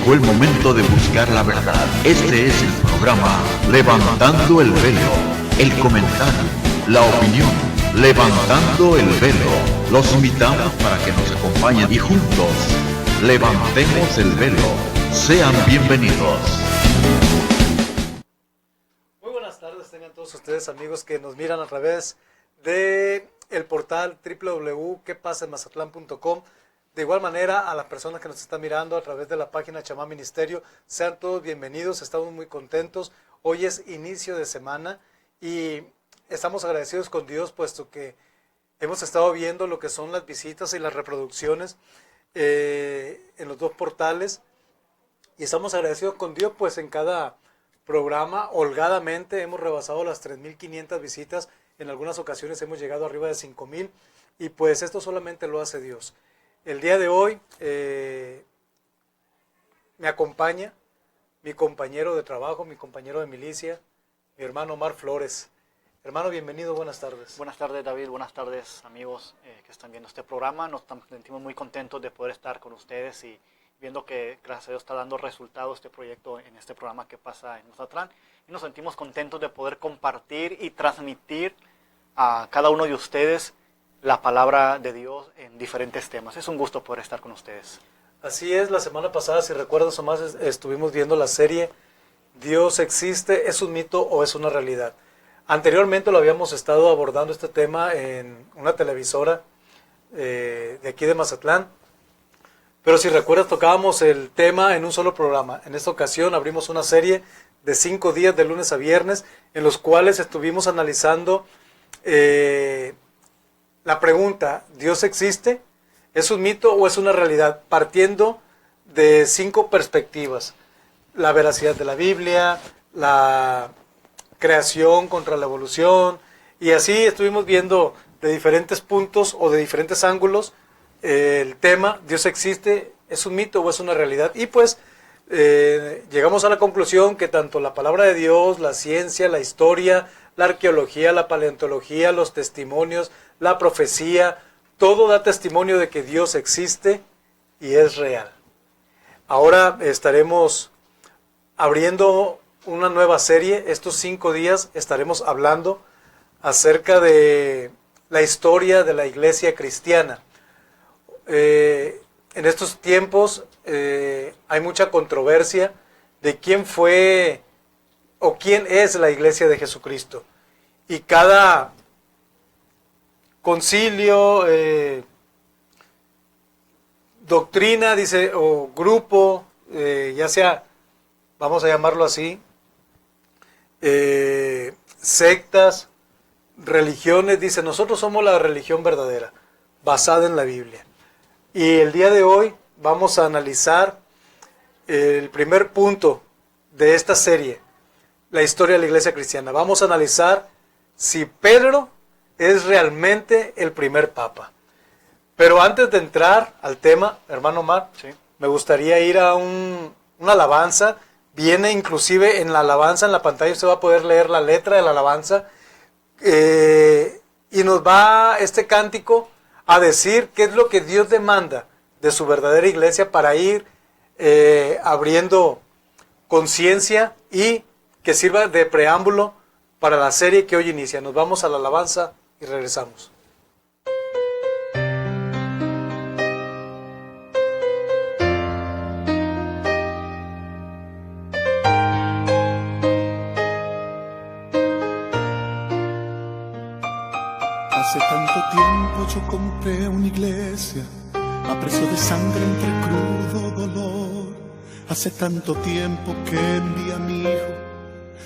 llegó el momento de buscar la verdad. Este es el programa Levantando el Velo, el comentario, la opinión, Levantando el Velo. Los invitamos para que nos acompañen y juntos levantemos el velo. Sean bienvenidos. Muy buenas tardes, tengan todos ustedes, amigos que nos miran a través de el portal www.quepasenmazatlán.com. De igual manera, a las personas que nos están mirando a través de la página Chamá Ministerio, sean todos bienvenidos, estamos muy contentos. Hoy es inicio de semana y estamos agradecidos con Dios, puesto que hemos estado viendo lo que son las visitas y las reproducciones en los dos portales. Y estamos agradecidos con Dios, pues en cada programa, holgadamente, hemos rebasado las 3.500 visitas. En algunas ocasiones hemos llegado arriba de 5.000 y pues esto solamente lo hace Dios. El día de hoy me acompaña mi compañero de trabajo, mi compañero de milicia, mi hermano Omar Flores. Hermano, bienvenido, buenas tardes. Buenas tardes, David, buenas tardes, amigos que están viendo este programa. Nos sentimos muy contentos de poder estar con ustedes y viendo que, gracias a Dios, está dando resultados este proyecto en este programa que pasa en Mazatlán. Y nos sentimos contentos de poder compartir y transmitir a cada uno de ustedes la palabra de Dios en diferentes temas. Es un gusto poder estar con ustedes. Así es, la semana pasada, si recuerdas, Omar, estuvimos viendo la serie Dios existe, ¿es un mito o es una realidad? Anteriormente lo habíamos estado abordando este tema en una televisora de aquí de Mazatlán, pero si recuerdas tocábamos el tema en un solo programa. En esta ocasión abrimos una serie de 5 días de lunes a viernes en los cuales estuvimos analizando la pregunta, ¿Dios existe? ¿Es un mito o es una realidad? Partiendo de 5 perspectivas: la veracidad de la Biblia, la creación contra la evolución, y así estuvimos viendo de diferentes puntos o de diferentes ángulos el tema, ¿Dios existe? ¿Es un mito o es una realidad? Y pues llegamos a la conclusión que tanto la palabra de Dios, la ciencia, la historia, la arqueología, la paleontología, los testimonios, la profecía, todo da testimonio de que Dios existe y es real. Ahora estaremos abriendo una nueva serie. Estos 5 días estaremos hablando acerca de la historia de la iglesia cristiana. En estos tiempos hay mucha controversia de quién fue o quién es la iglesia de Jesucristo. Y cada concilio, doctrina, dice, o grupo, ya sea, vamos a llamarlo así, sectas, religiones, dice, nosotros somos la religión verdadera, basada en la Biblia. Y el día de hoy vamos a analizar el primer punto de esta serie, la historia de la iglesia cristiana. Vamos a analizar si Pedro es realmente el primer papa. Pero antes de entrar al tema, hermano Omar, ¿Sí? Me gustaría ir a una alabanza. Viene inclusive en la alabanza, en la pantalla usted va a poder leer la letra de la alabanza, y nos va este cántico a decir qué es lo que Dios demanda de su verdadera iglesia para ir abriendo conciencia y que sirva de preámbulo para la serie que hoy inicia. Nos vamos a la alabanza y regresamos. Hace tanto tiempo yo compré una iglesia a precio de sangre entre crudo dolor. Hace tanto tiempo que envié a mi hijo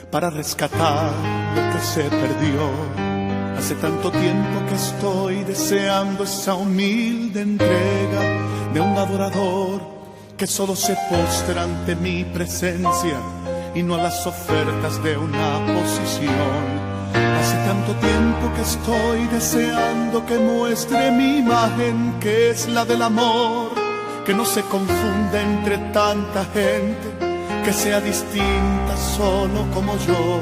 para rescatar lo que se perdió. Hace tanto tiempo que estoy deseando esa humilde entrega de un adorador que solo se postra ante mi presencia y no a las ofertas de una posición. Hace tanto tiempo que estoy deseando que muestre mi imagen, que es la del amor, que no se confunda entre tanta gente, que sea distinta solo como yo,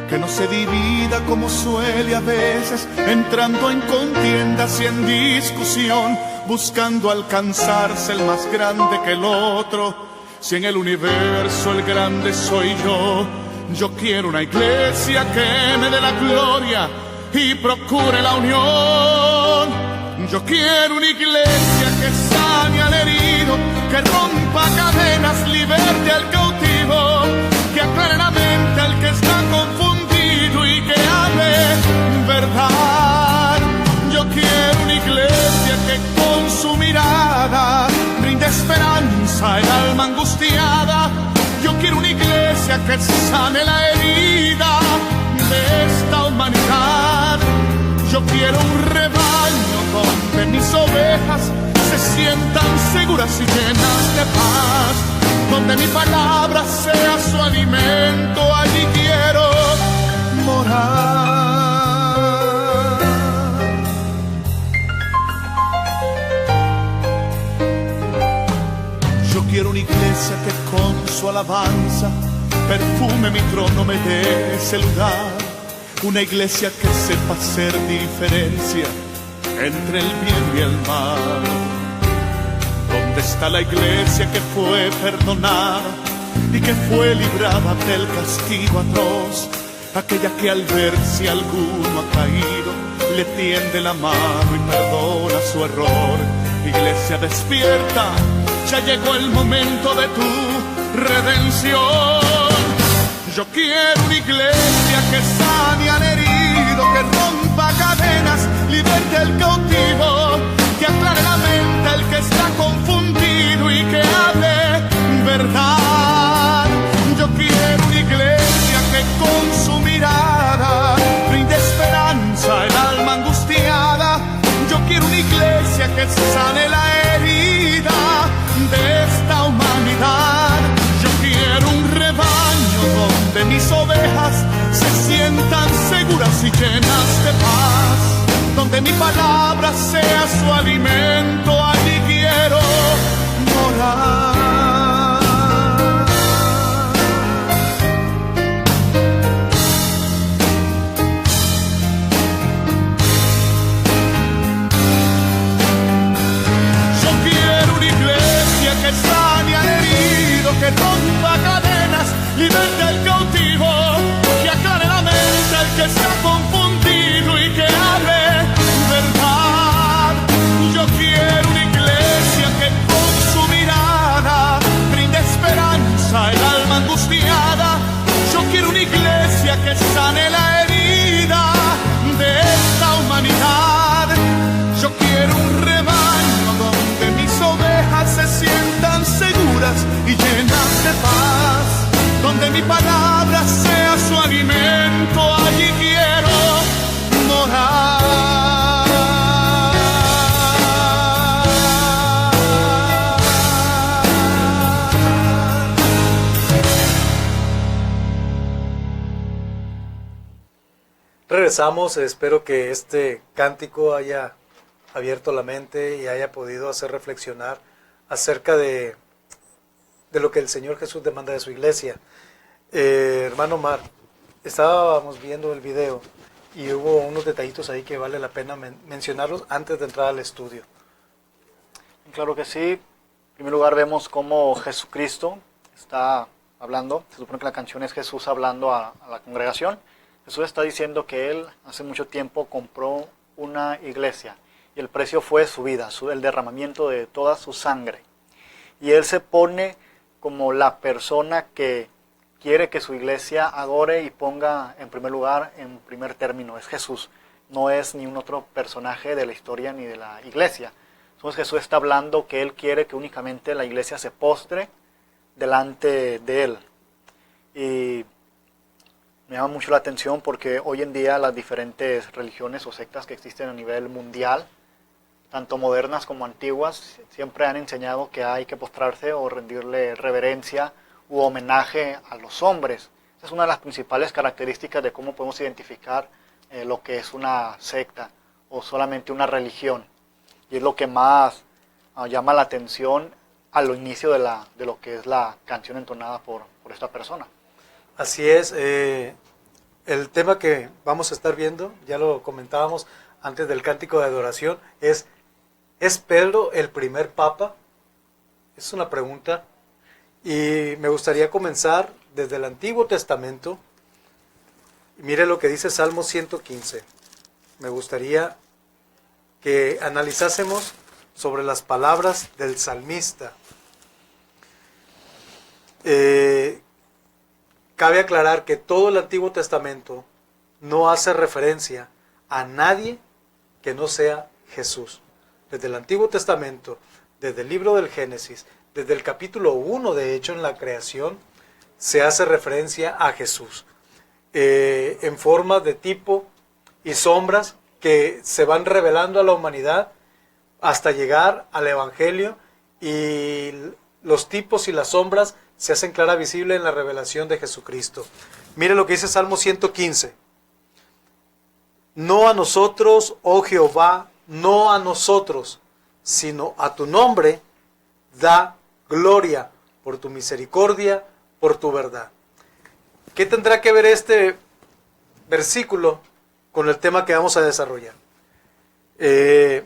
que no se divida como suele a veces, entrando en contiendas y en discusión, buscando alcanzarse el más grande que el otro, Si en el universo el grande soy yo quiero una iglesia que me dé la gloria y procure la unión. Yo quiero una iglesia que sane al herido, que rompa cadenas, liberte al cautivo, que aclare la mente al que está confundido y que hable verdad. Yo quiero una iglesia que con su mirada brinde esperanza al alma angustiada. Yo quiero una iglesia que sane la herida de esta humanidad. Yo quiero un rebaño donde mis ovejas se sientan seguras y llenas de paz, donde mi palabra sea su alimento, allí quiero morar. Yo quiero una iglesia que con su alabanza perfume mi trono, me dé ese lugar. Una iglesia que sepa hacer diferencia entre el bien y el mal. ¿Dónde está la iglesia que fue perdonada y que fue librada del castigo atroz? Aquella que al ver si alguno ha caído le tiende la mano y perdona su error. Iglesia despierta, ya llegó el momento de tu redención. Yo quiero una iglesia que sane al herido, que rompa cadenas, liberte al cautivo, que aclare la mente al que está confundido y que hable verdad. Yo quiero una iglesia que con su mirada brinde esperanza al alma angustiada. Yo quiero una iglesia que sane la herida de esta humanidad. Yo quiero un rebaño donde mis ovejas se sientan seguras y llenas de paz, donde mi palabra sea su alimento, allí quiero morar. Yo quiero una iglesia que sane al herido, que rompa cadenas, liberte al cautivo, que aclare la mente al que está confundido y que hable verdad. Yo quiero una iglesia que con su mirada brinde esperanza al alma angustiada. Yo quiero una iglesia que sane la herida de esta humanidad. Yo quiero un rebaño donde mis ovejas se sientan seguras y llenas de paz, donde mi palabra sea su alimento, allí quiero morar. Regresamos, espero que este cántico haya abierto la mente y haya podido hacer reflexionar acerca de lo que el Señor Jesús demanda de su iglesia. Hermano Omar, estábamos viendo el video y hubo unos detallitos ahí que vale la pena mencionarlos antes de entrar al estudio. Claro que sí. En primer lugar vemos cómo Jesucristo está hablando. Se supone que la canción es Jesús hablando a la congregación. Jesús está diciendo que Él hace mucho tiempo compró una iglesia y el precio fue su vida, el derramamiento de toda su sangre. Y Él se pone como la persona que quiere que su iglesia adore y ponga en primer lugar, en primer término, es Jesús. No es ni un otro personaje de la historia ni de la iglesia. Entonces Jesús está hablando que Él quiere que únicamente la iglesia se postre delante de Él. Y me llama mucho la atención porque hoy en día las diferentes religiones o sectas que existen a nivel mundial, tanto modernas como antiguas, siempre han enseñado que hay que postrarse o rendirle reverencia u homenaje a los hombres. Esa es una de las principales características de cómo podemos identificar lo que es una secta o solamente una religión. Y es lo que más llama la atención al inicio de lo que es la canción entonada por esta persona. Así es, el tema que vamos a estar viendo, ya lo comentábamos antes del cántico de adoración, ¿es Pedro el primer papa? Es una pregunta. Y me gustaría comenzar desde el Antiguo Testamento. Mire lo que dice Salmo 115. Me gustaría que analizásemos sobre las palabras del salmista. Cabe aclarar que todo el Antiguo Testamento no hace referencia a nadie que no sea Jesús. Desde el Antiguo Testamento, desde el libro del Génesis, desde el capítulo 1, de hecho, en la creación, se hace referencia a Jesús. En formas de tipo y sombras que se van revelando a la humanidad hasta llegar al Evangelio, y los tipos y las sombras se hacen clara visible en la revelación de Jesucristo. Mire lo que dice Salmo 115. No a nosotros, oh Jehová, no a nosotros, sino a tu nombre da gloria por tu misericordia, por tu verdad. ¿Qué tendrá que ver este versículo con el tema que vamos a desarrollar? El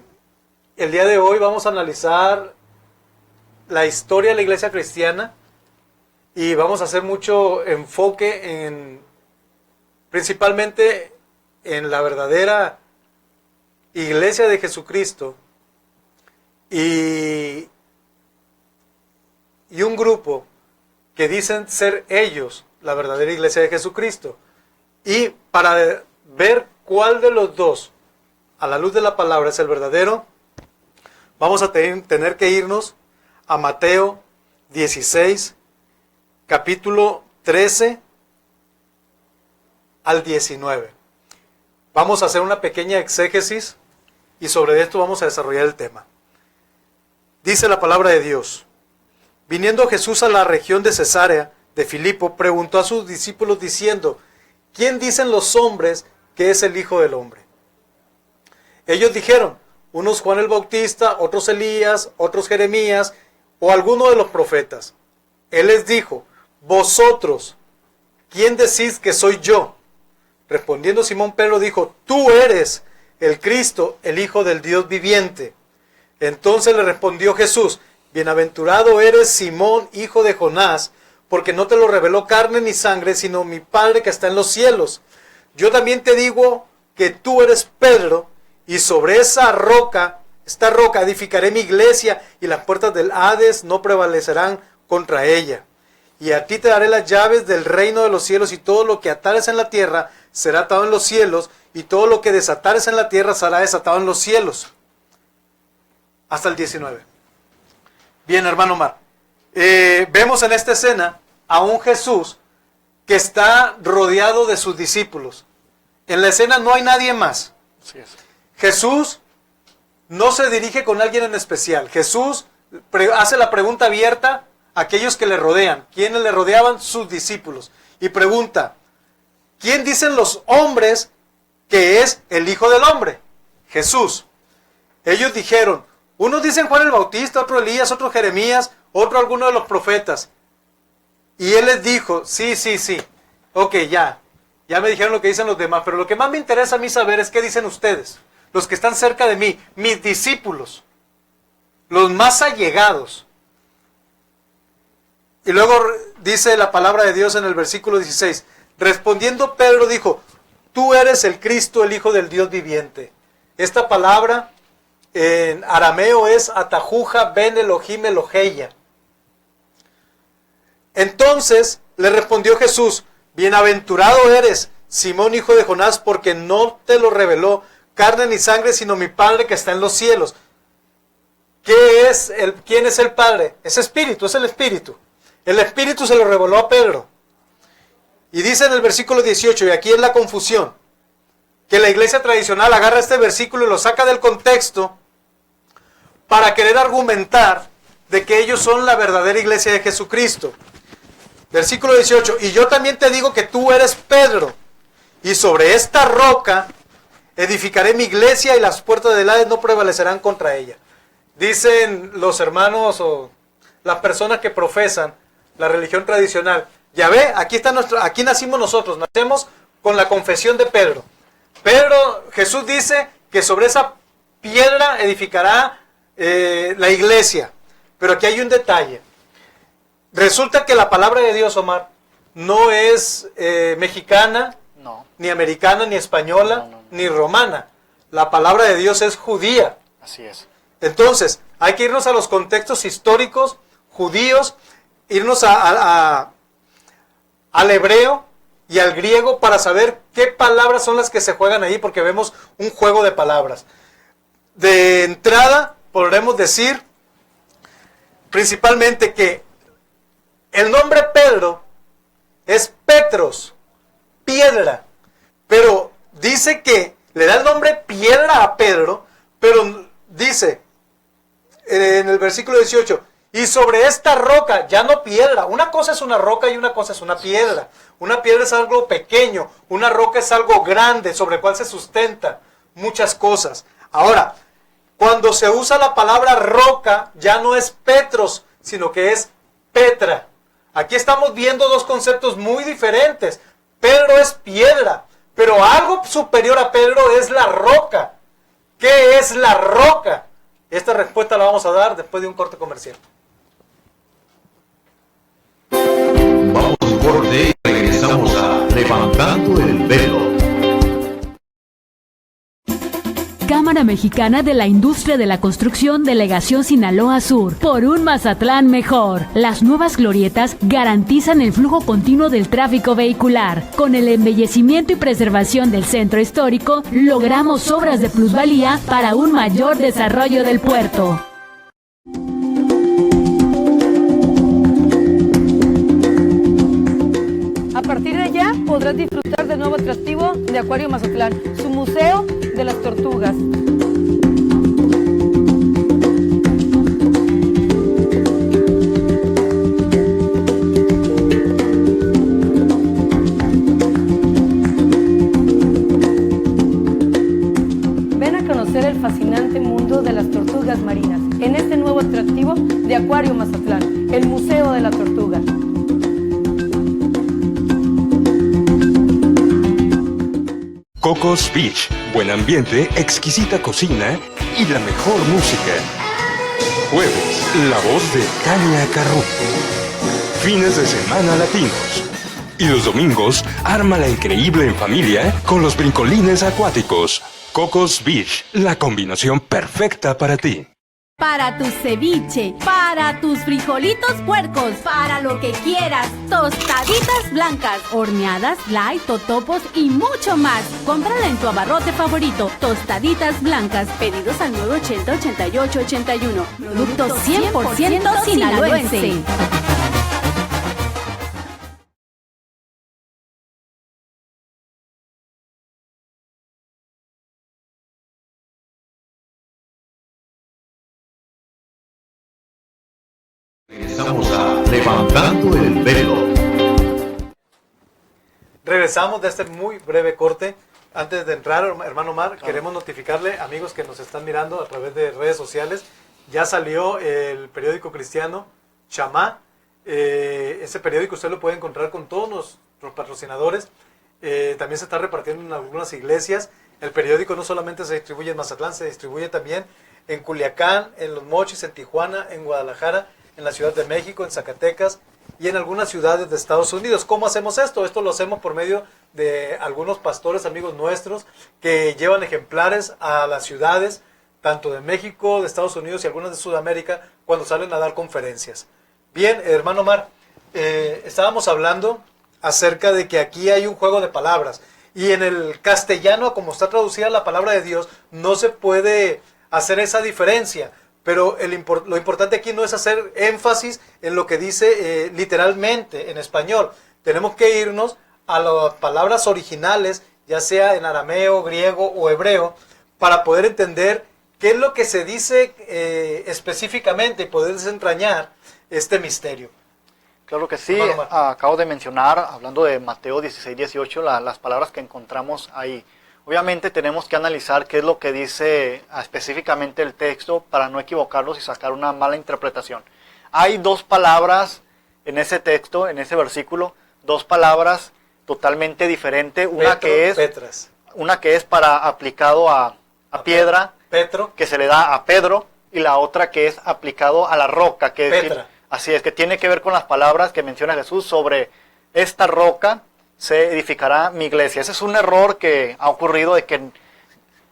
día de hoy vamos a analizar la historia de la iglesia cristiana y vamos a hacer mucho enfoque principalmente en la verdadera iglesia de Jesucristo y un grupo que dicen ser ellos la verdadera iglesia de Jesucristo. Y para ver cuál de los dos, a la luz de la palabra, es el verdadero, vamos a tener que irnos a Mateo 16, capítulo 13 al 19. Vamos a hacer una pequeña exégesis y sobre esto vamos a desarrollar el tema. Dice la palabra de Dios: viniendo Jesús a la región de Cesarea de Filipo, preguntó a sus discípulos diciendo: ¿quién dicen los hombres que es el Hijo del Hombre? Ellos dijeron: unos Juan el Bautista, otros Elías, otros Jeremías o alguno de los profetas. Él les dijo: vosotros, ¿quién decís que soy yo? Respondiendo Simón Pedro dijo: tú eres el Cristo, el Hijo del Dios viviente. Entonces le respondió Jesús: bienaventurado eres Simón, hijo de Jonás, porque no te lo reveló carne ni sangre, sino mi Padre que está en los cielos. Yo también te digo que tú eres Pedro, y sobre esta roca edificaré mi iglesia, y las puertas del Hades no prevalecerán contra ella. Y a ti te daré las llaves del reino de los cielos, y todo lo que atares en la tierra será atado en los cielos, y todo lo que desatares en la tierra será desatado en los cielos. Hasta el 19. Bien, hermano Omar. Vemos en esta escena a un Jesús que está rodeado de sus discípulos. En la escena no hay nadie más. Así es. Jesús no se dirige con alguien en especial. Jesús hace la pregunta abierta a aquellos que le rodean. ¿Quiénes le rodeaban? Sus discípulos. Y pregunta: ¿quién dicen los hombres que es el Hijo del Hombre? Jesús. Ellos dijeron: unos dicen Juan el Bautista, otro Elías, otro Jeremías, otro alguno de los profetas. Y él les dijo: sí. Ok, ya me dijeron lo que dicen los demás, pero lo que más me interesa a mí saber es qué dicen ustedes, los que están cerca de mí, mis discípulos, los más allegados. Y luego dice la palabra de Dios en el versículo 16, respondiendo Pedro dijo: tú eres el Cristo, el Hijo del Dios viviente. Esta palabra en arameo es Atajuja ben Elohim Eloheya. Entonces le respondió Jesús: bienaventurado eres, Simón, hijo de Jonás, porque no te lo reveló carne ni sangre, sino mi Padre que está en los cielos. ¿Quién es el Padre? Es Espíritu, es el Espíritu. El Espíritu se lo reveló a Pedro. Y dice en el versículo 18, y aquí es la confusión, que la iglesia tradicional agarra este versículo y lo saca del contexto para querer argumentar de que ellos son la verdadera iglesia de Jesucristo. Versículo 18, y yo también te digo que tú eres Pedro, y sobre esta roca edificaré mi iglesia, y las puertas del Hades no prevalecerán contra ella. Dicen los hermanos o las personas que profesan la religión tradicional: ya ve, aquí nacimos nosotros, nacemos con la confesión de Pedro. Jesús dice que sobre esa piedra edificará la iglesia. Pero aquí hay un detalle. Resulta que la palabra de Dios, Omar, no es mexicana, No, ni americana, ni española, No. ni romana. La palabra de Dios es judía. así es. Entonces, hay que irnos a los contextos históricos judíos, irnos al hebreo y al griego para saber qué palabras son las que se juegan ahí, porque vemos un juego de palabras. De entrada, podremos decir principalmente que el nombre Pedro es Petros, piedra, pero dice que le da el nombre piedra a Pedro, pero dice en el versículo 18, y sobre esta roca, ya no piedra, una cosa es una roca y una cosa es una piedra. Una piedra es algo pequeño, una roca es algo grande sobre el cual se sustenta muchas cosas. Ahora, cuando se usa la palabra roca, ya no es Petros, sino que es Petra. Aquí estamos viendo dos conceptos muy diferentes. Pedro es piedra, pero algo superior a Pedro es la roca. ¿Qué es la roca? Esta respuesta la vamos a dar después de un corte comercial. Vamos a un corte y regresamos a Levantando el Velo. Cámara Mexicana de la Industria de la Construcción, Delegación Sinaloa Sur. Por un Mazatlán mejor. Las nuevas glorietas garantizan el flujo continuo del tráfico vehicular. Con el embellecimiento y preservación del centro histórico, logramos obras de plusvalía para un mayor desarrollo del puerto. A partir de ya podrás disfrutar del nuevo atractivo de Acuario Mazatlán, su Museo de las Tortugas. Ven a conocer el fascinante mundo de las tortugas marinas en este nuevo atractivo de Acuario Mazatlán, el Museo de la Tortuga. Cocos Beach, buen ambiente, exquisita cocina y la mejor música. Jueves, la voz de Tania Carrú. Fines de semana latinos. Y los domingos, ármala increíble en familia con los brincolines acuáticos. Cocos Beach, la combinación perfecta para ti. Para tu ceviche, para tus frijolitos puercos, para lo que quieras, tostaditas blancas, horneadas, light, totopos y mucho más. Cómprala en tu abarrote favorito, tostaditas blancas, pedidos al 980-8881. Producto 100% sinaloense. Regresamos a Levantando el Velo. Regresamos de este muy breve corte. Antes de entrar, hermano Omar, queremos notificarle, amigos que nos están mirando a través de redes sociales, ya salió el periódico cristiano Chamá. Ese periódico usted lo puede encontrar con todos nuestros patrocinadores. También se está repartiendo en algunas iglesias. El periódico no solamente se distribuye en Mazatlán, se distribuye también en Culiacán, en Los Mochis, en Tijuana, en Guadalajara, en la Ciudad de México, en Zacatecas y en algunas ciudades de Estados Unidos. ¿Cómo hacemos esto? Esto lo hacemos por medio de algunos pastores amigos nuestros que llevan ejemplares a las ciudades, tanto de México, de Estados Unidos y algunas de Sudamérica, cuando salen a dar conferencias. Bien, hermano Omar, estábamos hablando acerca de que aquí hay un juego de palabras y en el castellano, como está traducida la palabra de Dios, no se puede hacer esa diferencia. Pero lo importante aquí no es hacer énfasis en lo que dice literalmente en español. Tenemos que irnos a las palabras originales, ya sea en arameo, griego o hebreo, para poder entender qué es lo que se dice específicamente y poder desentrañar este misterio. Claro que sí, Hermano Omar. acabo de mencionar, hablando de Mateo 16-18, las palabras que encontramos ahí. Obviamente tenemos que analizar qué es lo que dice específicamente el texto para no equivocarnos y sacar una mala interpretación. Hay dos palabras en ese texto, en ese versículo, dos palabras totalmente diferentes. Una que es para aplicado a piedra, Petro, que se le da a Pedro, y la otra que es aplicado a la roca, que es decir, Petra. Así es, que tiene que ver con las palabras que menciona Jesús sobre esta roca se edificará mi iglesia. Ese es un error que ha ocurrido de que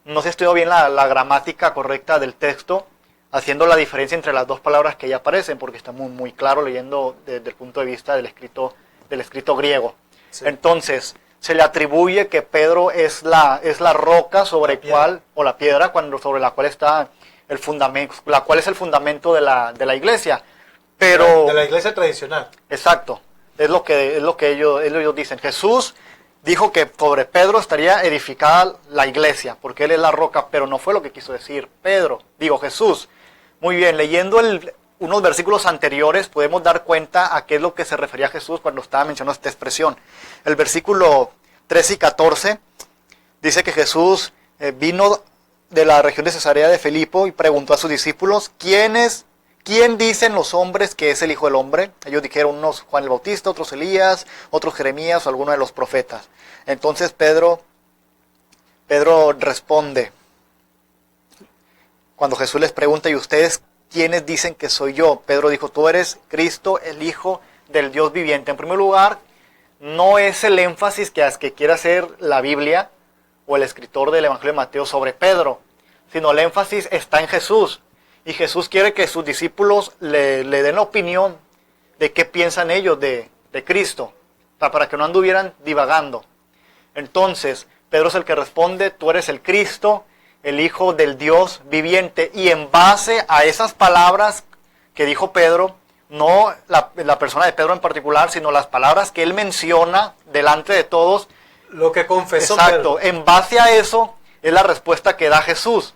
no se estudió bien la gramática correcta del texto, haciendo la diferencia entre las dos palabras que ya aparecen, porque está muy claro leyendo desde el punto de vista del escrito griego. Sí. Entonces, se le atribuye que Pedro es la roca sobre cual, o la piedra sobre la cual está el fundamento, la cual es el fundamento de la iglesia. Pero, de la iglesia tradicional. Exacto. Es lo que ellos dicen. Jesús dijo que sobre Pedro estaría edificada la iglesia, porque él es la roca, pero no fue lo que quiso decir Jesús. Muy bien, leyendo unos versículos anteriores podemos dar cuenta a qué es lo que se refería Jesús cuando estaba mencionando esta expresión. El versículo 13 y 14 dice que Jesús vino de la región de Cesarea de Filipo y preguntó a sus discípulos, ¿quién dicen los hombres que es el Hijo del Hombre? Ellos dijeron unos Juan el Bautista, otros Elías, otros Jeremías o alguno de los profetas. Entonces Pedro responde, cuando Jesús les pregunta, ¿y ustedes quiénes dicen que soy yo? Pedro dijo, tú eres Cristo, el Hijo del Dios viviente. En primer lugar, no es el énfasis que quiere hacer la Biblia o el escritor del Evangelio de Mateo sobre Pedro, sino el énfasis está en Jesús. Y Jesús quiere que sus discípulos le den la opinión de qué piensan ellos de Cristo, para que no anduvieran divagando. Entonces, Pedro es el que responde, tú eres el Cristo, el Hijo del Dios viviente. Y en base a esas palabras que dijo Pedro, no la persona de Pedro en particular, sino las palabras que él menciona delante de todos. Lo que confesó Pedro. Exacto, en base a eso es la respuesta que da Jesús.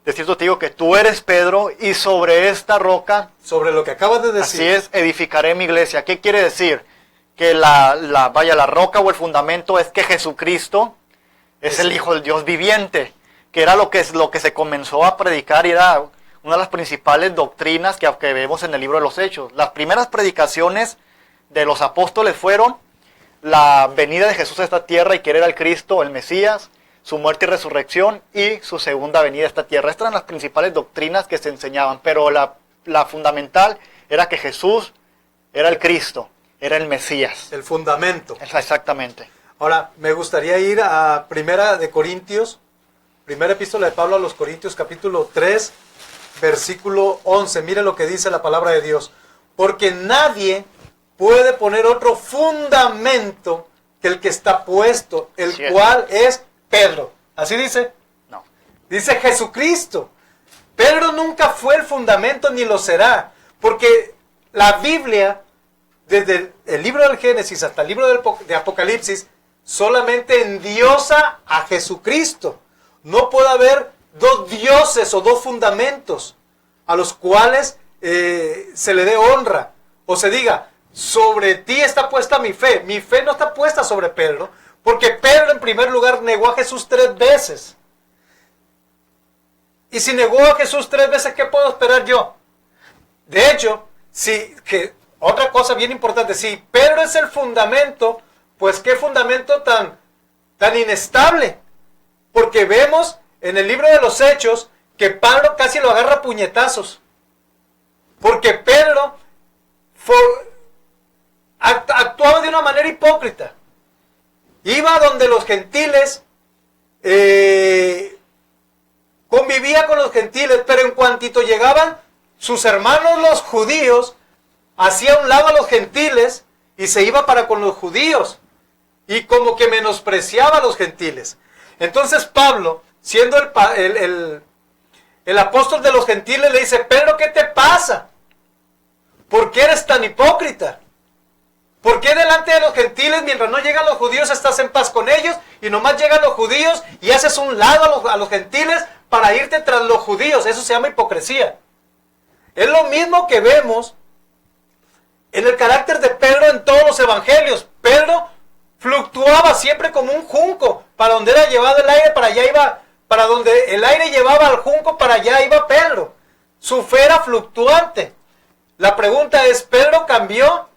De cierto te digo que tú eres Pedro y sobre esta roca, sobre lo que acabas de decir, así es, edificaré mi iglesia. ¿Qué quiere decir? Que la roca o el fundamento es que Jesucristo es el Hijo del Dios viviente, que era lo que se comenzó a predicar y era una de las principales doctrinas que vemos en el libro de los Hechos. Las primeras predicaciones de los apóstoles fueron la venida de Jesús a esta tierra y que era el Cristo, el Mesías, su muerte y resurrección y su segunda venida a esta tierra. Estas eran las principales doctrinas que se enseñaban, pero la fundamental era que Jesús era el Cristo, era el Mesías. El fundamento. Exactamente. Ahora, me gustaría ir a Primera de Corintios, primera epístola de Pablo a los Corintios, capítulo 3, versículo 11. Mire lo que dice la palabra de Dios. Porque nadie puede poner otro fundamento que el que está puesto, el cual es Pedro. ¿Así dice? No. Dice Jesucristo. Pedro nunca fue el fundamento ni lo será. Porque la Biblia, desde el libro del Génesis hasta el libro de Apocalipsis, solamente endiosa a Jesucristo. No puede haber dos dioses o dos fundamentos a los cuales se le dé honra. O se diga, sobre ti está puesta mi fe. Mi fe no está puesta sobre Pedro, porque Pedro en primer lugar negó a Jesús 3 veces. Y si negó a Jesús 3 veces, ¿qué puedo esperar yo? De hecho, otra cosa bien importante, si Pedro es el fundamento, pues qué fundamento tan inestable. Porque vemos en el libro de los Hechos que Pablo casi lo agarra a puñetazos. Porque Pedro actuaba de una manera hipócrita. Iba donde los gentiles, convivía con los gentiles, pero en cuantito llegaban sus hermanos los judíos, hacía a un lado a los gentiles y se iba para con los judíos. Y como que menospreciaba a los gentiles. Entonces Pablo, siendo el apóstol de los gentiles, le dice, Pedro, ¿qué te pasa? ¿Por qué eres tan hipócrita? ¿Por qué delante de los gentiles, mientras no llegan los judíos, estás en paz con ellos? Y nomás llegan los judíos y haces un lado a los gentiles para irte tras los judíos. Eso se llama hipocresía. Es lo mismo que vemos en el carácter de Pedro en todos los evangelios. Pedro fluctuaba siempre como un junco. Para donde era llevado el aire, para allá iba. Para donde el aire llevaba al junco, para allá iba Pedro. Su fe era fluctuante. La pregunta es, ¿Pedro cambió?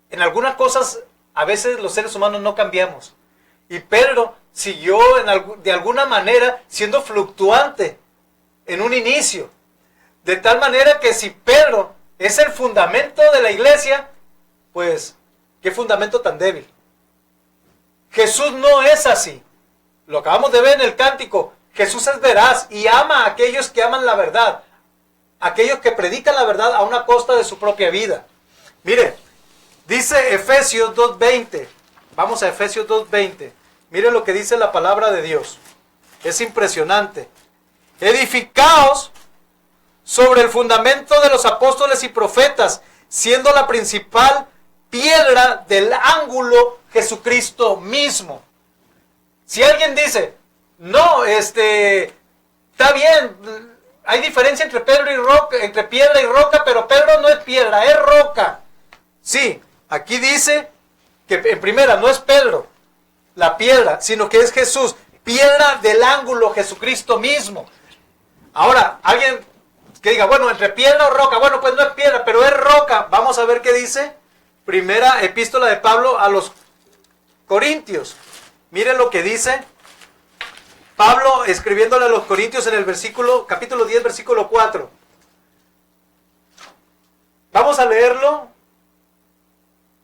En algunas cosas, a veces los seres humanos no cambiamos. Y Pedro siguió de alguna manera siendo fluctuante en un inicio. De tal manera que si Pedro es el fundamento de la iglesia, pues, ¿qué fundamento tan débil? Jesús no es así. Lo acabamos de ver en el cántico. Jesús es veraz y ama a aquellos que aman la verdad. Aquellos que predican la verdad a una costa de su propia vida. Mire, dice Efesios 2:20. Vamos a Efesios 2:20. Mire lo que dice la palabra de Dios. Es impresionante. Edificaos sobre el fundamento de los apóstoles y profetas, siendo la principal piedra del ángulo Jesucristo mismo. Si alguien dice, no, está bien, hay diferencia entre Pedro y roca, entre piedra y roca, pero Pedro no es piedra, es roca. Sí, aquí dice que en primera no es Pedro, la piedra, sino que es Jesús, piedra del ángulo Jesucristo mismo. Ahora, alguien que diga, bueno, entre piedra o roca, bueno, pues no es piedra, pero es roca. Vamos a ver qué dice primera epístola de Pablo a los Corintios. Miren lo que dice Pablo escribiéndole a los Corintios en el capítulo 10, versículo 4. Vamos a leerlo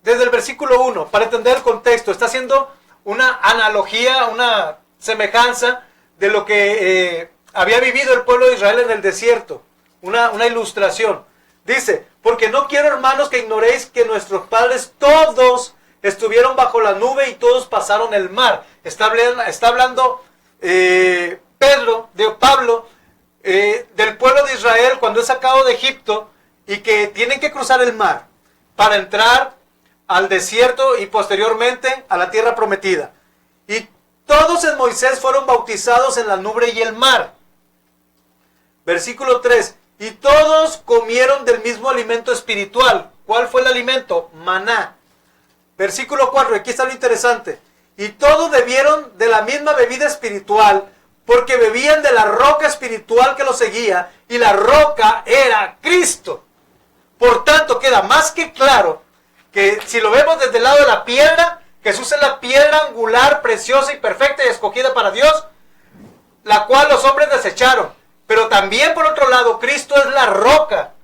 desde el versículo 1 para entender el contexto. Está haciendo una analogía, una semejanza de lo que había vivido el pueblo de Israel en el desierto. Una ilustración. Dice, porque no quiero, hermanos, que ignoréis que nuestros padres todos estuvieron bajo la nube y todos pasaron el mar. Está hablando Pablo, del pueblo de Israel cuando es sacado de Egipto y que tienen que cruzar el mar para entrar al desierto y posteriormente a la tierra prometida. Y todos en Moisés fueron bautizados en la nube y el mar. Versículo 3. Y todos comieron del mismo alimento espiritual. ¿Cuál fue el alimento? Maná. Versículo 4, aquí está lo interesante. Y todos bebieron de la misma bebida espiritual, porque bebían de la roca espiritual que los seguía, y la roca era Cristo. Por tanto, queda más que claro que si lo vemos desde el lado de la piedra, Jesús es la piedra angular, preciosa y perfecta y escogida para Dios, la cual los hombres desecharon. Pero también por otro lado, Cristo es la roca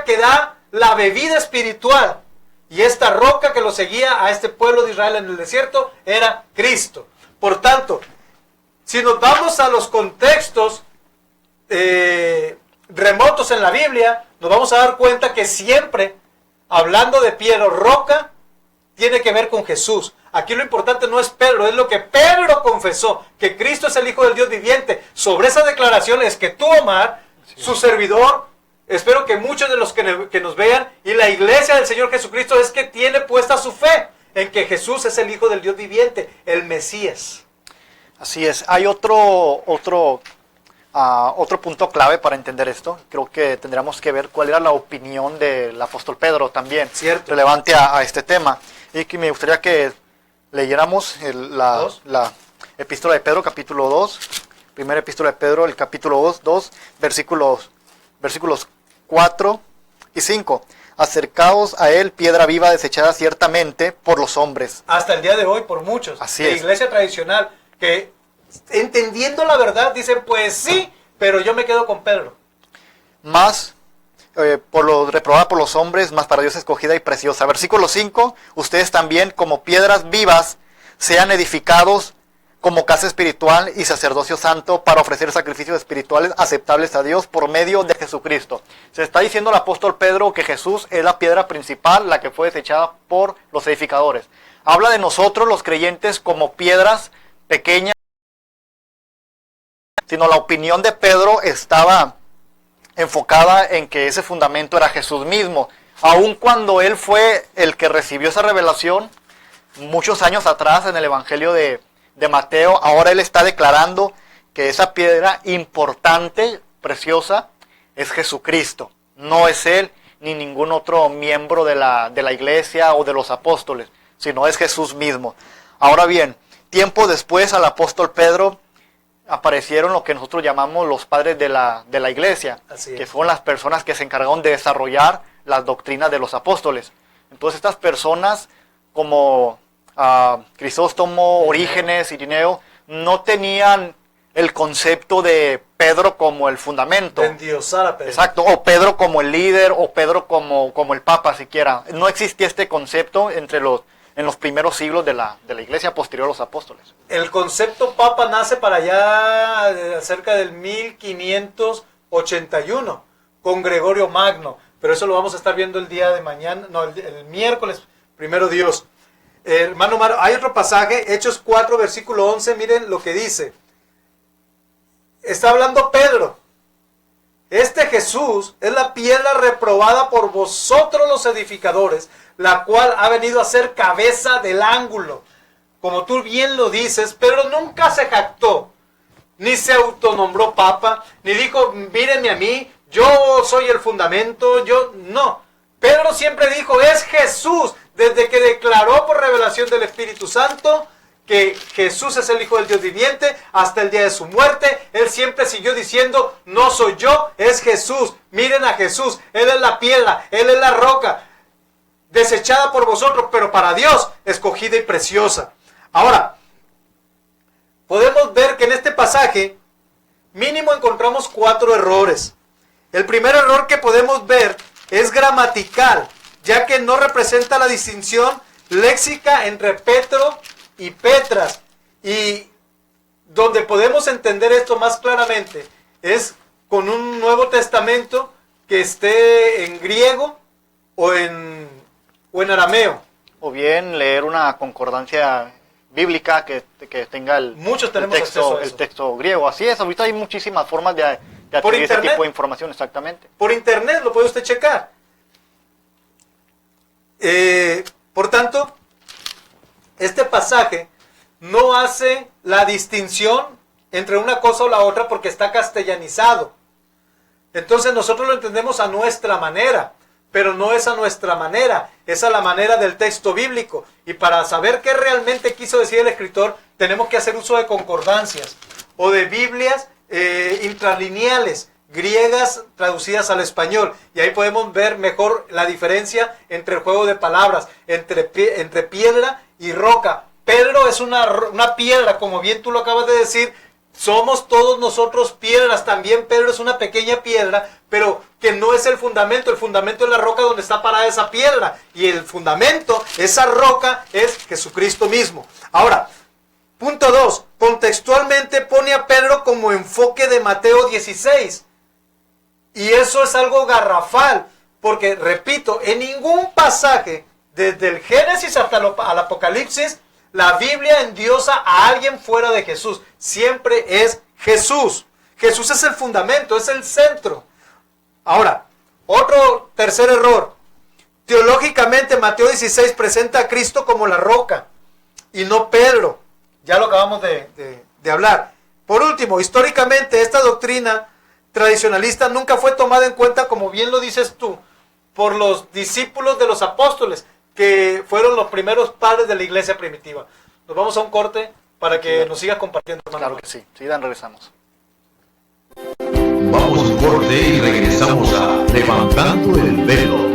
que da la bebida espiritual. Y esta roca que lo seguía a este pueblo de Israel en el desierto era Cristo. Por tanto, si nos vamos a los contextos remotos en la Biblia, nos vamos a dar cuenta que siempre, hablando de piedra o roca, tiene que ver con Jesús. Aquí lo importante no es Pedro, es lo que Pedro confesó, que Cristo es el Hijo del Dios viviente. Sobre esa declaración es que tú, Omar, su servidor, espero que muchos de los que nos vean, y la iglesia del Señor Jesucristo, es que tiene puesta su fe en que Jesús es el Hijo del Dios viviente, el Mesías. Así es. Hay otro punto clave para entender esto. Creo que tendríamos que ver cuál era la opinión del apóstol Pedro también, Cierto. relevante a este tema. Y que me gustaría que leyéramos la epístola de Pedro, capítulo 2, primera epístola de Pedro, el capítulo 2, versículos 4 y 5. Acercaos a él, piedra viva desechada ciertamente por los hombres. Hasta el día de hoy, por muchos. Así de es. Iglesia tradicional, que entendiendo la verdad, dicen, pues sí, pero yo me quedo con Pedro. Más reprobada por los hombres, más para Dios escogida y preciosa. Versículo 5, ustedes también como piedras vivas sean edificados como casa espiritual y sacerdocio santo para ofrecer sacrificios espirituales aceptables a Dios por medio de Jesucristo. Se está diciendo el apóstol Pedro que Jesús es la piedra principal, la que fue desechada por los edificadores. Habla de nosotros los creyentes como piedras pequeñas, sino la opinión de Pedro estaba enfocada en que ese fundamento era Jesús mismo. Aun cuando él fue el que recibió esa revelación muchos años atrás en el Evangelio de Mateo, ahora él está declarando que esa piedra importante, preciosa, es Jesucristo. No es él ni ningún otro miembro de la iglesia o de los apóstoles, sino es Jesús mismo. Ahora bien, tiempo después al apóstol Pedro aparecieron lo que nosotros llamamos los padres de la iglesia, que fueron las personas que se encargaron de desarrollar las doctrinas de los apóstoles. Entonces estas personas como Crisóstomo, Orígenes, Irineo, no tenían el concepto de Pedro como el fundamento. Endiosar a Pedro. Exacto, o Pedro como el líder, o Pedro como el papa siquiera. No existía este concepto en los primeros siglos de la iglesia posterior a los apóstoles. El concepto papa nace para allá cerca del 1581 con Gregorio Magno, pero eso lo vamos a estar viendo el día de mañana, no, el miércoles, primero Dios. Hermano Maro, hay otro pasaje, Hechos 4, versículo 11, miren lo que dice. Está hablando Pedro. Este Jesús es la piedra reprobada por vosotros los edificadores, la cual ha venido a ser cabeza del ángulo. Como tú bien lo dices, Pedro nunca se jactó, ni se autonombró papa, ni dijo, mírenme a mí, yo soy el fundamento, no. Pedro siempre dijo, es Jesús, desde que declaró por revelación del Espíritu Santo que Jesús es el Hijo del Dios viviente, hasta el día de su muerte, él siempre siguió diciendo, no soy yo, es Jesús, miren a Jesús, Él es la piedra, Él es la roca, desechada por vosotros, pero para Dios, escogida y preciosa. Ahora, podemos ver que en este pasaje, mínimo encontramos 4 errores. El primer error que podemos ver es gramatical, ya que no representa la distinción léxica entre Petro y Petras. Y donde podemos entender esto más claramente es con un Nuevo Testamento que esté en griego o en arameo. O bien leer una concordancia bíblica que tenga Muchos tenemos acceso a eso. El texto griego. Así es, ahorita hay muchísimas formas de adquirir ese tipo de información, exactamente. Por internet lo puede usted checar. Por tanto, este pasaje no hace la distinción entre una cosa o la otra porque está castellanizado. Entonces nosotros lo entendemos a nuestra manera, pero no es a nuestra manera, es a la manera del texto bíblico. Y para saber qué realmente quiso decir el escritor, tenemos que hacer uso de concordancias o de Biblias intralineales, griegas traducidas al español, y ahí podemos ver mejor la diferencia entre el juego de palabras, entre piedra y roca. Pedro es una piedra, como bien tú lo acabas de decir, somos todos nosotros piedras, también Pedro es una pequeña piedra, pero que no es el fundamento es la roca donde está parada esa piedra, y el fundamento, esa roca, es Jesucristo mismo. Ahora, punto 2, contextualmente pone a Pedro como enfoque de Mateo 16, y eso es algo garrafal, porque, repito, en ningún pasaje, desde el Génesis hasta el Apocalipsis, la Biblia endiosa a alguien fuera de Jesús. Siempre es Jesús. Jesús es el fundamento, es el centro. Ahora, otro tercer error. Teológicamente, Mateo 16 presenta a Cristo como la roca y no Pedro. Ya lo acabamos de hablar. Por último, históricamente, esta doctrina tradicionalista nunca fue tomada en cuenta, como bien lo dices tú, por los discípulos de los apóstoles, que fueron los primeros padres de la iglesia primitiva. Nos vamos a un corte para que nos sigas compartiendo, hermano. Claro que sí. Sigan, regresamos. Vamos a un corte y regresamos a Levantando el Velo.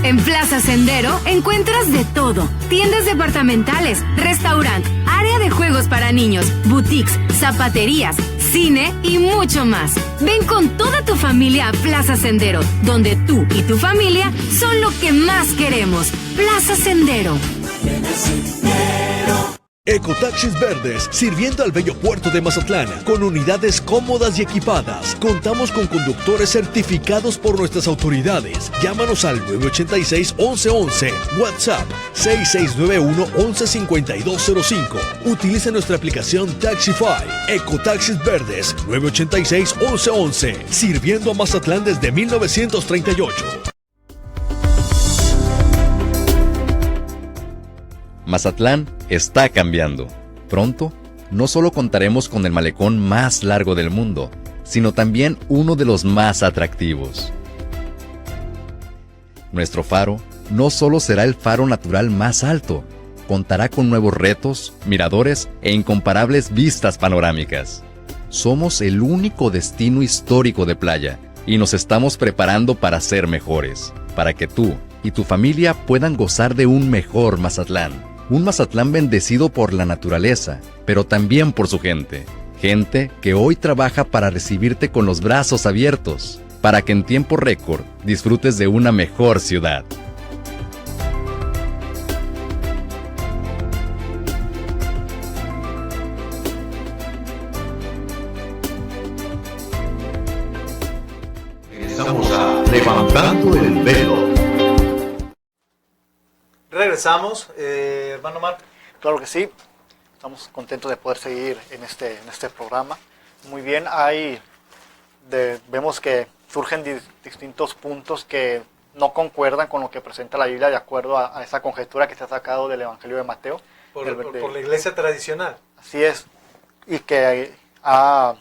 En Plaza Sendero encuentras de todo. Tiendas departamentales, restaurante, área de juegos para niños, boutiques, zapaterías, cine y mucho más. Ven con toda tu familia a Plaza Sendero, donde tú y tu familia son lo que más queremos. Plaza Sendero. Ecotaxis Verdes, sirviendo al bello puerto de Mazatlán, con unidades cómodas y equipadas. Contamos con conductores certificados por nuestras autoridades. Llámanos al 986-1111, WhatsApp 6691-115205. Utiliza nuestra aplicación Taxify. Ecotaxis Verdes, 986-1111, sirviendo a Mazatlán desde 1938. Mazatlán está cambiando. Pronto, no solo contaremos con el malecón más largo del mundo, sino también uno de los más atractivos. Nuestro faro no solo será el faro natural más alto, contará con nuevos retos, miradores e incomparables vistas panorámicas. Somos el único destino histórico de playa y nos estamos preparando para ser mejores, para que tú y tu familia puedan gozar de un mejor Mazatlán. Un Mazatlán bendecido por la naturaleza, pero también por su gente. Gente que hoy trabaja para recibirte con los brazos abiertos, para que en tiempo récord disfrutes de una mejor ciudad. Estamos levantando el velo. Regresamos, hermano Marc. Claro que sí, estamos contentos de poder seguir en este programa. Muy bien, vemos que surgen distintos puntos que no concuerdan con lo que presenta la Biblia de acuerdo a esa conjetura que se ha sacado del Evangelio de Mateo. Por la iglesia tradicional. Así es, y que ha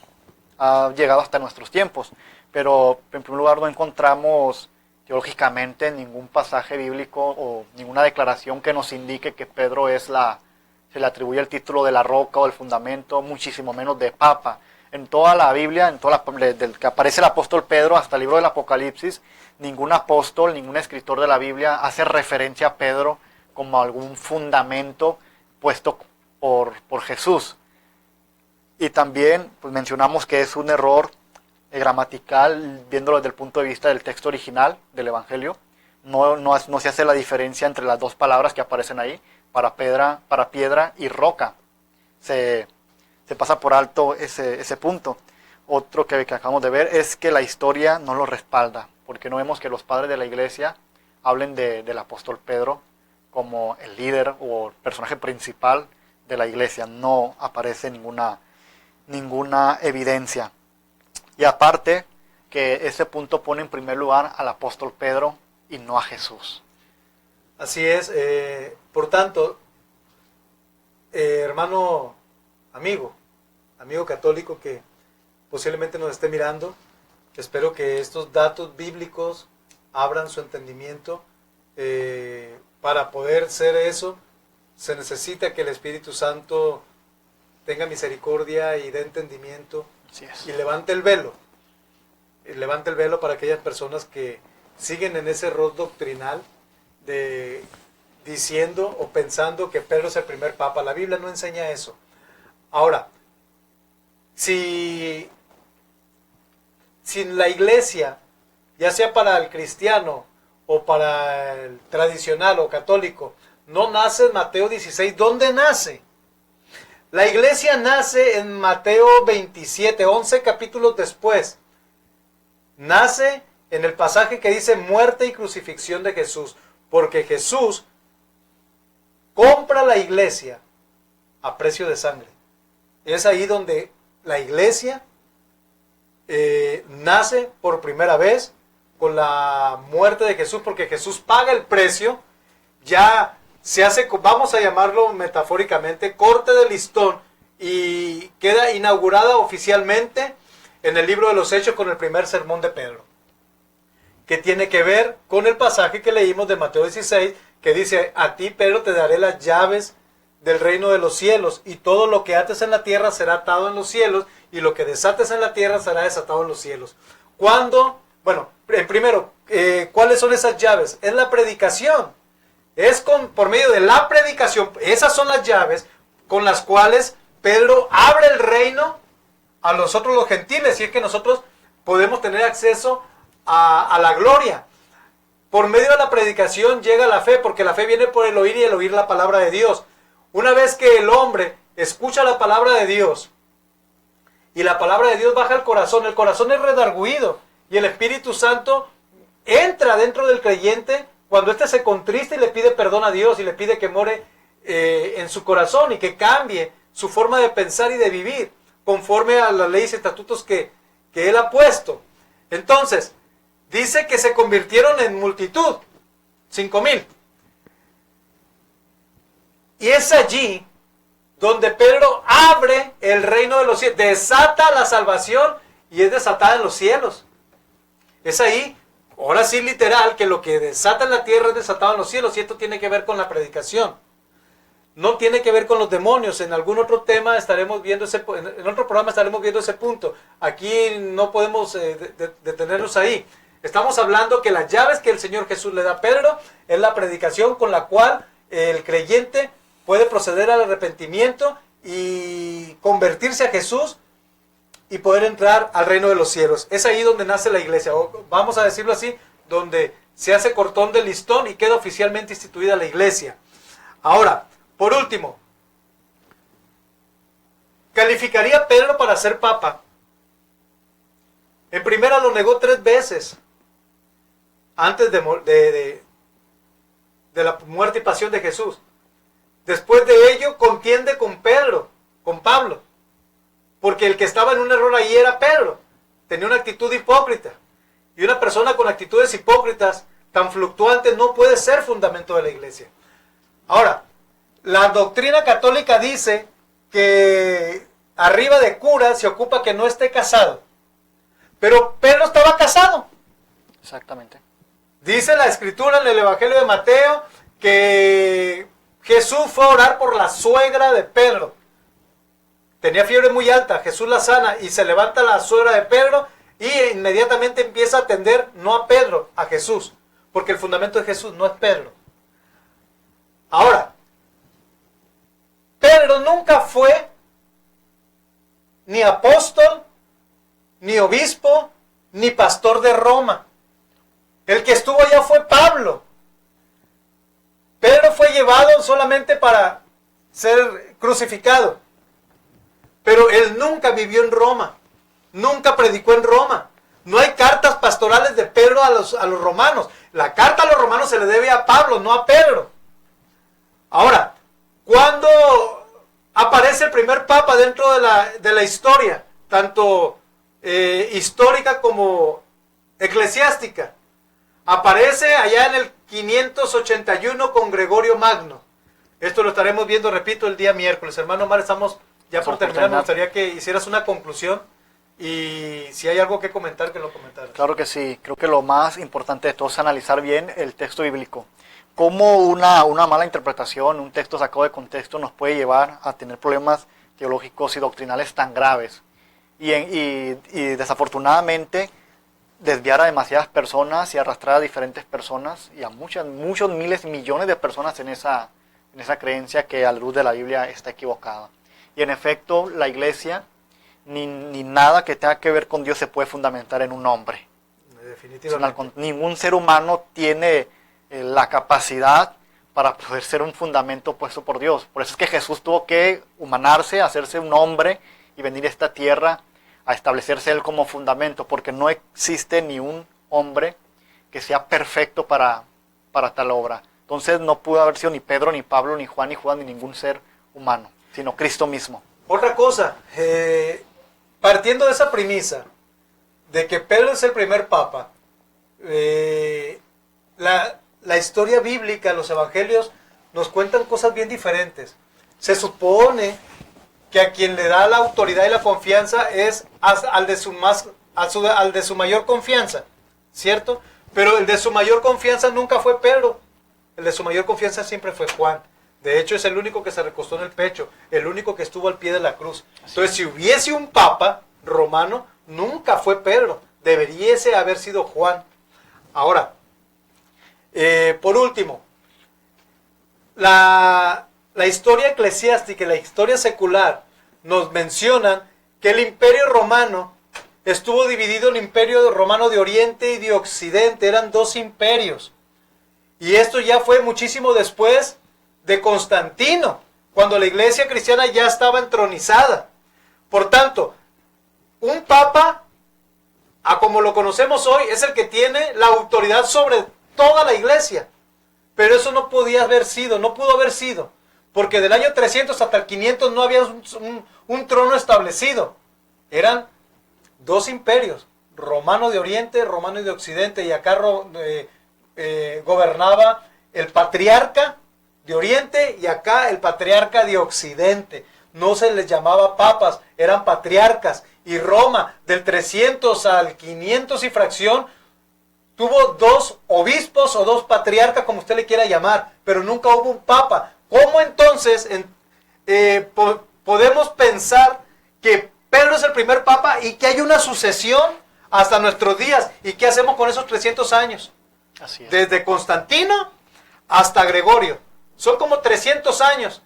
llegado hasta nuestros tiempos. Pero en primer lugar no encontramos teológicamente ningún pasaje bíblico o ninguna declaración que nos indique que Pedro se le atribuye el título de la roca o el fundamento, muchísimo menos de papa. En toda la Biblia, desde que aparece el apóstol Pedro hasta el libro del Apocalipsis, ningún apóstol, ningún escritor de la Biblia hace referencia a Pedro como algún fundamento puesto por Jesús. Y también pues, mencionamos que es un error gramatical, viéndolo desde el punto de vista del texto original del Evangelio. No se hace la diferencia entre las dos palabras que aparecen ahí, para piedra y roca. Se pasa por alto ese punto. Otro que acabamos de ver es que la historia no lo respalda, porque no vemos que los padres de la iglesia hablen del apóstol Pedro como el líder o el personaje principal de la iglesia. No aparece ninguna evidencia. Y aparte, que ese punto pone en primer lugar al apóstol Pedro y no a Jesús. Así es. Por tanto, hermano, amigo católico que posiblemente nos esté mirando, espero que estos datos bíblicos abran su entendimiento. Para poder ser eso, se necesita que el Espíritu Santo tenga misericordia y dé entendimiento. Y levante el velo. Levante el velo para aquellas personas que siguen en ese error doctrinal de diciendo o pensando que Pedro es el primer papa. La Biblia no enseña eso. Ahora, si la iglesia, ya sea para el cristiano o para el tradicional o católico, no nace en Mateo 16, ¿dónde nace? La iglesia nace en Mateo 27, 11 capítulos después. Nace en el pasaje que dice muerte y crucifixión de Jesús, porque Jesús compra la iglesia a precio de sangre. Es ahí donde la iglesia nace por primera vez con la muerte de Jesús, porque Jesús paga el precio, ya se hace, vamos a llamarlo metafóricamente, corte de listón, y queda inaugurada oficialmente en el libro de los Hechos con el primer sermón de Pedro, que tiene que ver con el pasaje que leímos de Mateo 16, que dice, a ti Pedro te daré las llaves del reino de los cielos, y todo lo que ates en la tierra será atado en los cielos, y lo que desates en la tierra será desatado en los cielos. ¿Cuándo? Bueno, primero, ¿cuáles son esas llaves? Es la predicación. Es por medio de la predicación, esas son las llaves con las cuales Pedro abre el reino a nosotros los gentiles, y es que nosotros podemos tener acceso a la gloria. Por medio de la predicación llega la fe, porque la fe viene por el oír y el oír la palabra de Dios. Una vez que el hombre escucha la palabra de Dios y la palabra de Dios baja al corazón, el corazón es redarguido y el Espíritu Santo entra dentro del creyente cuando éste se contrista y le pide perdón a Dios y le pide que more en su corazón y que cambie su forma de pensar y de vivir conforme a las leyes y estatutos que Él ha puesto. Entonces, dice que se convirtieron en multitud, 5,000. Y es allí donde Pedro abre el reino de los cielos, desata la salvación y es desatada en los cielos. Es ahí ahora sí literal, que lo que desata en la tierra es desatado en los cielos, y esto tiene que ver con la predicación. No tiene que ver con los demonios. En algún otro tema estaremos viendo en otro programa estaremos viendo ese punto. Aquí no podemos detenernos ahí. Estamos hablando que las llaves que el Señor Jesús le da a Pedro es la predicación con la cual el creyente puede proceder al arrepentimiento y convertirse a Jesús y poder entrar al reino de los cielos. Es ahí donde nace la iglesia, o vamos a decirlo así, donde se hace cortón de listón y queda oficialmente instituida la iglesia. Ahora, por último, ¿calificaría a Pedro para ser papa? En primera lo negó 3 veces antes de la muerte y pasión de Jesús. Después de ello contiende con Pablo, porque el que estaba en un error ahí era Pedro. Tenía una actitud hipócrita, y una persona con actitudes hipócritas tan fluctuantes no puede ser fundamento de la iglesia. Ahora, la doctrina católica dice que arriba de cura se ocupa que no esté casado. Pero Pedro estaba casado. Exactamente. Dice la escritura en el Evangelio de Mateo que Jesús fue a orar por la suegra de Pedro. Tenía fiebre muy alta, Jesús la sana y se levanta la suegra de Pedro y inmediatamente empieza a atender no a Pedro, a Jesús. Porque el fundamento de Jesús no es Pedro. Ahora, Pedro nunca fue ni apóstol, ni obispo, ni pastor de Roma. El que estuvo allá fue Pablo. Pedro fue llevado solamente para ser crucificado. Pero él nunca vivió en Roma. Nunca predicó en Roma. No hay cartas pastorales de Pedro a los romanos. La carta a los romanos se le debe a Pablo, no a Pedro. Ahora, ¿cuándo aparece el primer papa dentro de la historia? Tanto histórica como eclesiástica. Aparece allá en el 581 con Gregorio Magno. Esto lo estaremos viendo, repito, el día miércoles. Hermano Omar, estamos ya por terminar. Me gustaría que hicieras una conclusión y si hay algo que comentar, que lo comentaras. Claro que sí. Creo que lo más importante de todo es analizar bien el texto bíblico. Cómo una mala interpretación, un texto sacado de contexto nos puede llevar a tener problemas teológicos y doctrinales tan graves. Y desafortunadamente desviar a demasiadas personas y arrastrar a diferentes personas y a muchos miles, millones de personas en esa creencia que a la luz de la Biblia está equivocada. Y en efecto, la iglesia, ni nada que tenga que ver con Dios se puede fundamentar en un hombre. Definitivamente. Ningún ser humano tiene la capacidad para poder ser un fundamento puesto por Dios. Por eso es que Jesús tuvo que humanarse, hacerse un hombre y venir a esta tierra a establecerse él como fundamento, porque no existe ni un hombre que sea perfecto para tal obra. Entonces no pudo haber sido ni Pedro, ni Pablo, ni Juan, ni Juan, ni ningún ser humano, sino Cristo mismo. Otra cosa, partiendo de esa premisa de que Pedro es el primer papa, la historia bíblica, los evangelios nos cuentan cosas bien diferentes. Se supone que a quien le da la autoridad y la confianza es al de su mayor confianza, ¿cierto? Pero el de su mayor confianza nunca fue Pedro, el de su mayor confianza siempre fue Juan. De hecho es el único que se recostó en el pecho, el único que estuvo al pie de la cruz. Entonces si hubiese un papa romano, nunca fue Pedro, debería haber sido Juan. Ahora, por último, la historia eclesiástica y la historia secular nos mencionan que el imperio romano estuvo dividido en imperio romano de Oriente y de Occidente. Eran 2 imperios. Y esto ya fue muchísimo después de Constantino, cuando la iglesia cristiana ya estaba entronizada. Por tanto, un papa, a como lo conocemos hoy, es el que tiene la autoridad sobre toda la iglesia. Pero eso no pudo haber sido, porque del año 300 hasta el 500 no había un trono establecido. Eran 2 imperios, romano de Oriente, romano de Occidente, y acá gobernaba el patriarca de Oriente y acá el patriarca de Occidente. No se les llamaba papas, eran patriarcas. Y Roma, del 300 al 500 y fracción, tuvo 2 obispos o 2 patriarcas, como usted le quiera llamar, pero nunca hubo un papa. ¿Cómo entonces podemos pensar que Pedro es el primer papa y que hay una sucesión hasta nuestros días? ¿Y qué hacemos con esos 300 años? Así es. Desde Constantino hasta Gregorio. Son como 300 años.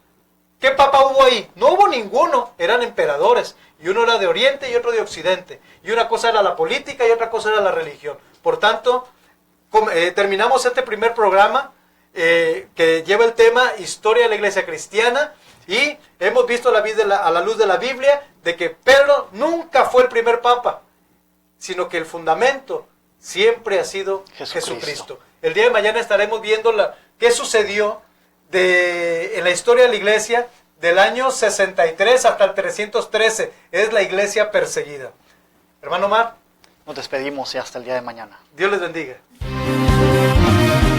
¿Qué papa hubo ahí? No hubo ninguno. Eran emperadores. Y uno era de Oriente y otro de Occidente. Y una cosa era la política y otra cosa era la religión. Por tanto, terminamos este primer programa que lleva el tema Historia de la Iglesia Cristiana. Y hemos visto a la luz de la Biblia de que Pedro nunca fue el primer papa, sino que el fundamento siempre ha sido Jesucristo. El día de mañana estaremos viendo qué sucedió en la historia de la iglesia del año 63 hasta el 313. Es la iglesia perseguida. Hermano Omar. Nos despedimos y hasta el día de mañana. Dios les bendiga.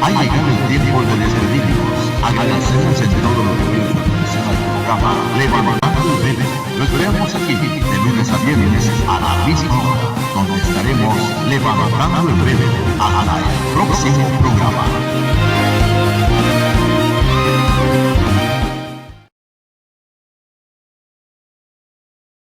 Ha llegado el tiempo de despedirnos. Agradecemos en todo lo que pertenece al programa Levantando el Velo. Lo esperamos aquí de lunes a viernes a la misma hora, donde estaremos levantando el velo hasta el próximo programa.